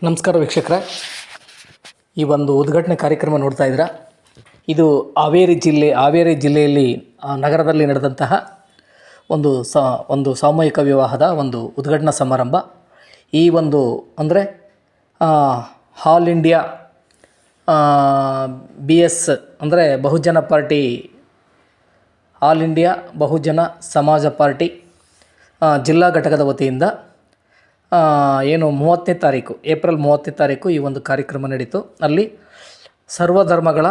ನಮಸ್ಕಾರ ವೀಕ್ಷಕರೇ, ಈ ಒಂದು ಉದ್ಘಾಟನೆ ಕಾರ್ಯಕ್ರಮ ನೋಡ್ತಾ ಇದ್ದೀರಾ. ಇದು ಹಾವೇರಿ ಜಿಲ್ಲೆಯಲ್ಲಿ ನಗರದಲ್ಲಿ ನಡೆದಂತಹ ಒಂದು ಸಾಮೂಹಿಕ ವಿವಾಹದ ಒಂದು ಉದ್ಘಾಟನಾ ಸಮಾರಂಭ. ಈ ಒಂದು ಅಂದರೆ ಆಲ್ ಇಂಡಿಯಾ BS ಅಂದರೆ ಬಹುಜನ ಪಾರ್ಟಿ, ಆಲ್ ಇಂಡಿಯಾ ಬಹುಜನ ಸಮಾಜ ಪಾರ್ಟಿ ಜಿಲ್ಲಾ ಘಟಕದ ವತಿಯಿಂದ ಏನು 30ನೇ ತಾರೀಕು ಏಪ್ರಿಲ್ 30ನೇ ತಾರೀಕು ಈ ಒಂದು ಕಾರ್ಯಕ್ರಮ ನಡೀತು. ಅಲ್ಲಿ ಸರ್ವಧರ್ಮಗಳ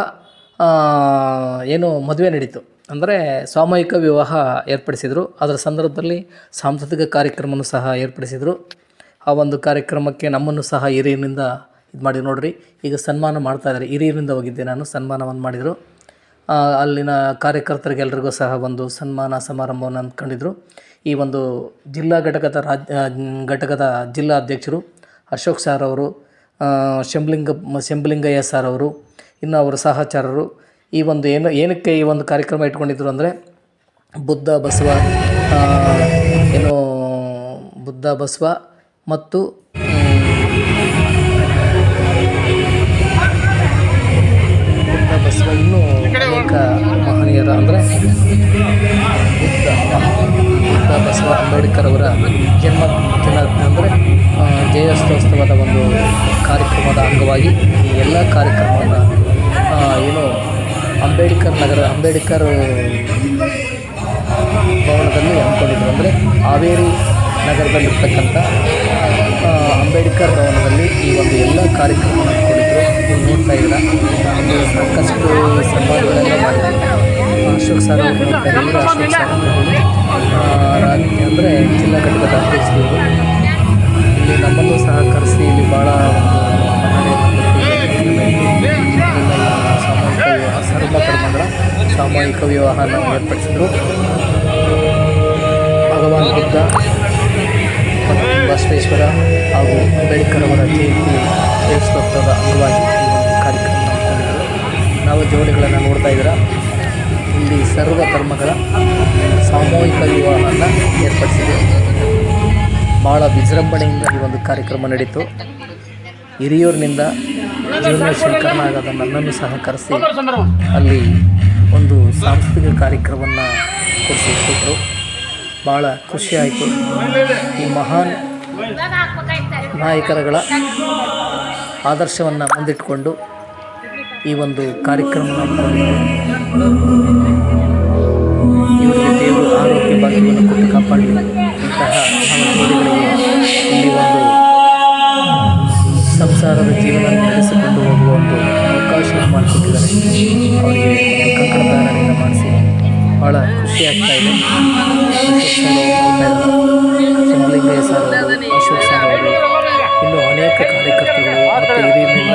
ಏನು ಮದುವೆ ನಡೀತು, ಅಂದರೆ ಸಾಮೂಹಿಕ ವಿವಾಹ ಏರ್ಪಡಿಸಿದರು. ಅದರ ಸಂದರ್ಭದಲ್ಲಿ ಸಾಂಸ್ಕೃತಿಕ ಕಾರ್ಯಕ್ರಮವನ್ನು ಸಹ ಏರ್ಪಡಿಸಿದರು. ಆ ಒಂದು ಕಾರ್ಯಕ್ರಮಕ್ಕೆ ನಮ್ಮನ್ನು ಸಹ ಹಿರಿಯರಿಂದ ಇದು ಮಾಡಿ ನೋಡ್ರಿ, ಈಗ ಸನ್ಮಾನ ಮಾಡ್ತಾಯಿದ್ದಾರೆ. ಹಿರಿಯರಿಂದ ಹೋಗಿದ್ದೆ ನಾನು, ಸನ್ಮಾನವನ್ನು ಮಾಡಿದರು. ಅಲ್ಲಿನ ಕಾರ್ಯಕರ್ತರಿಗೆಲ್ಲರಿಗೂ ಸಹ ಒಂದು ಸನ್ಮಾನ ಸಮಾರಂಭವನ್ನು ಅಂದ್ಕೊಂಡಿದ್ರು. ಈ ಒಂದು ಜಿಲ್ಲಾ ಘಟಕದ ಜಿಲ್ಲಾ ಅಧ್ಯಕ್ಷರು ಅಶೋಕ್ ಸರ್ ಅವರು, ಶಂಭುಲಿಂಗಯ್ಯ ಸರ್ ಅವರು, ಇನ್ನು ಅವರ ಸಹಚರರು ಈ ಒಂದು ಏನಕ್ಕೆ ಈ ಒಂದು ಕಾರ್ಯಕ್ರಮ ಇಟ್ಕೊಂಡಿದ್ರು ಅಂದರೆ ಬುದ್ಧ ಬಸವ ಮತ್ತು ಇನ್ನೂ ಅನೇಕ ಮಹನೀಯರ ಅಂದರೆ ಬುದ್ಧ ಬಸವ ಅಂಬೇಡ್ಕರ್ ಅವರ ಜನ್ಮದಿನ ಅಂದರೆ ಜಯಂತ್ಯೋತ್ಸವದ ಒಂದು ಕಾರ್ಯಕ್ರಮದ ಅಂಗವಾಗಿ ಈ ಎಲ್ಲ ಕಾರ್ಯಕ್ರಮವನ್ನು ಅಂಬೇಡ್ಕರ್ ಭವನದಲ್ಲಿ ಹಮ್ಮಿಕೊಂಡಿದ್ರು. ಅಂದರೆ ಹಾವೇರಿ ನಗರದಲ್ಲಿರ್ತಕ್ಕಂಥ ಅಂಬೇಡ್ಕರ್ ಭವನದಲ್ಲಿ ಈ ಒಂದು ಎಲ್ಲ ಕಾರ್ಯಕ್ರಮವನ್ನು ಹಮ್ಮಿಕೊಂಡಿದ್ರು. ನೀವು ನೋಡ್ತಾ ಇದ್ದೀರಾ, ಸಾಕಷ್ಟು ಸನ್ಮಾನಗಳೆಲ್ಲ ಮಾಡಿದ್ರು. ಅಶೋಕ್ ಸರ್ ಅವರು ನೋಡ್ತಾ ಇದ್ದೀವಿ. ಅಶೋಕ್ ಸರ್ ಅಂದರೆ ಜಿಲ್ಲಾ ಘಟಕದ ಅಧ್ಯಕ್ಷರು. ಇಲ್ಲಿ ನಮ್ಮನ್ನು ಸಹ ಕರೆಸಿ ಇಲ್ಲಿ ಭಾಳ ಸರ್ವಧರ್ಮಗಳ ಸಾಮೂಹಿಕ ವಿವಾಹನ ಏರ್ಪಡಿಸಿದರು. ಭಗವಾನ್ ಬುದ್ಧ ಮತ್ತು ಬಸವೇಶ್ವರ ಹಾಗೂ ಅಂಬೇಡ್ಕರ್ ಅವರ ಜಯಂತ್ಯೋತ್ಸವದ ಅಂಗವಾಗಿ ಈ ಒಂದು ಕಾರ್ಯಕ್ರಮ ಹಮ್ಮಿಕೊಂಡಿದ್ದರು. ನಾವು ಜೋಡಿಗಳನ್ನು ನೋಡ್ತಾ ಇದ್ದೀರಾ. ಇಲ್ಲಿ ಸರ್ವ ಧರ್ಮಗಳ ಸಾಮೂಹಿಕ ವಿವಾಹವನ್ನು ಏರ್ಪಡಿಸಿದೆ. ಭಾಳ ವಿಜೃಂಭಣೆಯಿಂದ ಈ ಒಂದು ಕಾರ್ಯಕ್ರಮ ನಡೀತು. ಹಿರಿಯೂರಿನಿಂದ ಜೀವನ ಶಂಕರನಾಗದ ನನ್ನನ್ನು ಸಹ ಕರೆಸಿ ಅಲ್ಲಿ ಒಂದು ಸಾಂಸ್ಕೃತಿಕ ಕಾರ್ಯಕ್ರಮವನ್ನು ಕೊಟ್ಟರು. ಭಾಳ ಖುಷಿಯಾಯಿತು. ಈ ಮಹಾನ್ ನಾಯಕರುಗಳ ಆದರ್ಶವನ್ನು ಮುಂದಿಟ್ಟುಕೊಂಡು ಈ ಒಂದು ಕಾರ್ಯಕ್ರಮವನ್ನು ಇವರಿಗೆ ದೇವರು ಆರೋಗ್ಯ ಭಾಗ್ಯವನ್ನು ಕೊಟ್ಟು ಕಾಪಾಡಲಿ. ಇಂತಹ ಇಲ್ಲಿ ಒಂದು ಸಂಸಾರದ ಜೀವನ ನಡೆಸಿಕೊಂಡು ಹೋಗುವ ಒಂದು ಅವಕಾಶವನ್ನು ಮಾಡಿಕೊಟ್ಟಿದ್ದಾರೆ. ಅವರಿಗೆ ಕಂಕಣದಾನದಿಂದ ಮಾಡಿಸಿ ಭಾಳ ಖುಷಿಯಾಗ್ತಾ ಇದೆ. ಶಂಭುಲಿಂಗಯ್ಯ ಸರ್ ಅವರು, ಅಶೋಕ್ ಸರ್ ಅವರು, ಇನ್ನೂ ಅನೇಕ ಕಾರ್ಯಕರ್ತರು ಮತ್ತು ಹಿರಿಯರಿಂದ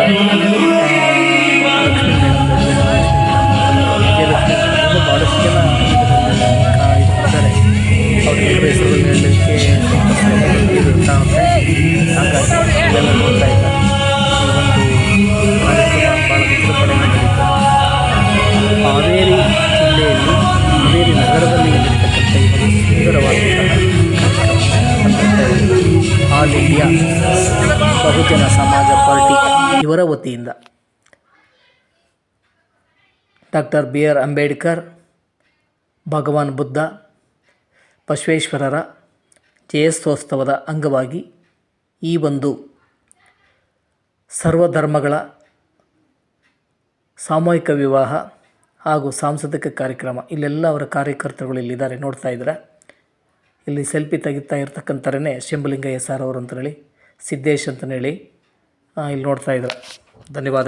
ಇನ್ನೂ ಭಾಳಷ್ಟು ಜನ ಇದ್ದಾರೆ. ಅವ್ರಿಗೆ ಹೆಸರು ಹೇಳಲಿಕ್ಕೆ ಕಾಣುತ್ತೆ. ಹಾಗಾಗಿ ಇದೆಲ್ಲ ನೋಡ್ತಾ ಇದ್ದಾರೆ. ಈ ಒಂದು ಕಾರ್ಯಕ್ರಮ ಭಾಳ ವಿಜೃಂಭಣೆಯಿಂದ ನಡೀತದೆ. ಹಾವೇರಿ ಜಿಲ್ಲೆಯಲ್ಲಿ ಹಾವೇರಿ ನಗರದಲ್ಲಿ ನಡೆದಿರ್ತಕ್ಕಂಥ ಈ ಒಂದು ಸುಂದರವಾದಂತಹ ಕಾರ್ಯಕ್ರಮ ಆಲ್ ಇಂಡಿಯಾ ಬಹುಜನ ಸಮಾಜ ಪಾರ್ಟಿ ಇವರ ವತಿಯಿಂದ ಡಾಕ್ಟರ್ BR ಅಂಬೇಡ್ಕರ್, ಭಗವಾನ್ ಬುದ್ಧ, ಬಸವೇಶ್ವರರ ಜಯಂತ್ಯೋತ್ಸವದ ಅಂಗವಾಗಿ ಈ ಒಂದು ಸರ್ವಧರ್ಮಗಳ ಸಾಮೂಹಿಕ ವಿವಾಹ ಹಾಗೂ ಸಾಂಸ್ಕೃತಿಕ ಕಾರ್ಯಕ್ರಮ, ಇಲ್ಲೆಲ್ಲ ಅವರ ಕಾರ್ಯಕರ್ತರುಗಳು ಇಲ್ಲಿದ್ದಾರೆ. ನೋಡ್ತಾ ಇದ್ದಾರೆ. ಇಲ್ಲಿ ಸೆಲ್ಫಿ ತೆಗಿತಾ ಇರ್ತಕ್ಕಂಥರೇ ಶಂಭುಲಿಂಗಯ್ಯ ಸರ್ ಅವರು ಅಂತೇಳಿ, ಸಿದ್ದೇಶ್ ಅಂತೇಳಿ ಇಲ್ಲಿ ನೋಡ್ತಾ ಇದ್ದಾರೆ. ಧನ್ಯವಾದ.